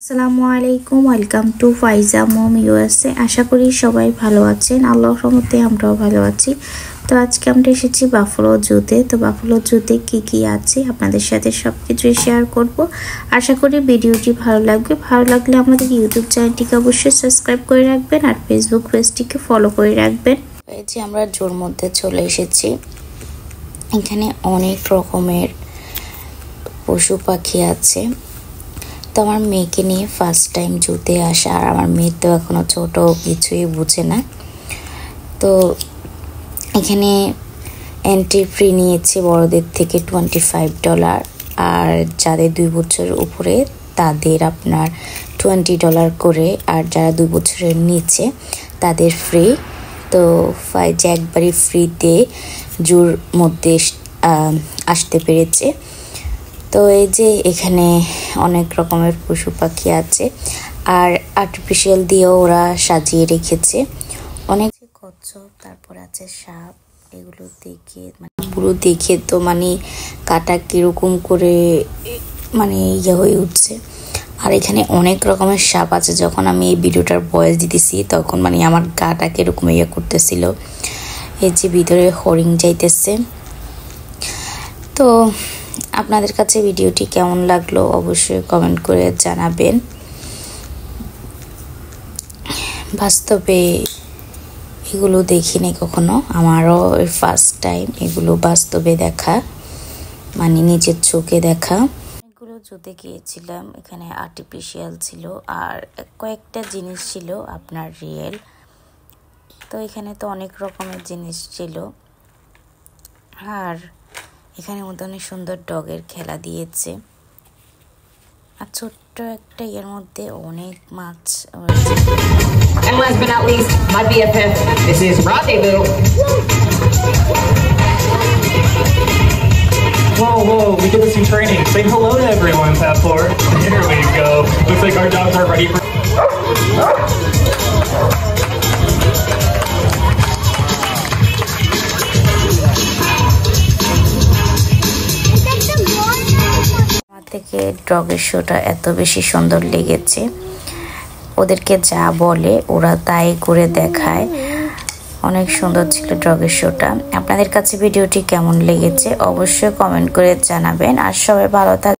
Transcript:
আসসালামু আলাইকুম, welcome to Faiza mom USA. আশা করি সবাই ভালো আছেন। আল্লাহর রহমতে আমরাও ভালো আছি। তো আজকে আমরা এসেছি বাফলো জুতে। তো বাফলো জুতে কি আছে আপনাদের সাথে সব কিছুই শেয়ার করব। আশা করি ভিডিওটি ভালো লাগবে। ভালো লাগলে আমাদের ইউটিউব চ্যানেলটিকে অবশ্যই সাবস্ক্রাইব করে রাখবেন আর ফেসবুক পেজটিকে ফলো করে রাখবেন। এই যে আমরা জুর মধ্যে চলে এসেছি। এখানে অনেক রকমের পশু পাখি আছে। তো আমার মেয়েকে নিয়ে ফার্স্ট টাইম জুতে আসা, আর আমার মেয়ে তো এখনও ছোট, কিছুই বুঝে না। তো এখানে এন্ট্রি ফ্রি নিয়েছে বড়দের থেকে $25, আর যাদের 2 বছরের উপরে তাদের আপনার $20 করে, আর যারা 2 বছরের নিচে তাদের ফ্রি। তো ফাইজা একবারই ফ্রিতে জুর মধ্যে আসতে পেরেছে। তো এই যে এখানে অনেক রকমের পশু পাখি আছে, আর আর্টিফিশিয়াল দিয়েও ওরা সাজিয়ে রেখেছে। অনেক কচ্ছপ, তারপর আছে সাপ। এগুলো দেখে পুরো দেখে তো কাটা কিরকম করে ইয়ে হয়ে উঠছে। আর এখানে অনেক রকমের সাপ আছে। যখন আমি এই ভিডিওটার ভয়েস দিতেছি তখন আমার গাটা কিরকম ইয়ে করতেছিল। এই যে ভিতরে হরিণ যাইতেছে। তো আপনাদের কাছে ভিডিওটি কেমন লাগলো অবশ্যই কমেন্ট করে জানাবেন। বাস্তবে এগুলো দেখিনি কখনো, আমারও ফার্স্ট টাইম এগুলো বাস্তবে দেখা, নিজের চোখে দেখা। এগুলো জুতে গিয়েছিলাম, এখানে আর্টিফিশিয়াল ছিল আর কয়েকটা জিনিস ছিল আপনার রিয়েল। তো এখানে তো অনেক রকমের জিনিস ছিল, আর এখানে মধ্যে অনেক সুন্দর ডগের খেলা দিয়েছে। আর ছোট্ট একটা এর মধ্যে অনেক মাছ। And last but not least, my BFF, this is Rendezvous. Whoa, we did this in training. Say hello to everyone, Passport. Here we go. Looks like our dogs are ready for... থেকে ডগের শোটা এত বেশি সুন্দর লেগেছে। ওদেরকে যা বলে ওরা তাই করে দেখায়। অনেক সুন্দর ছিল ডগের শোটা। আপনাদের কাছে ভিডিওটি কেমন লেগেছে অবশ্যই কমেন্ট করে জানাবেন। আর সবাই ভালো থাকবেন।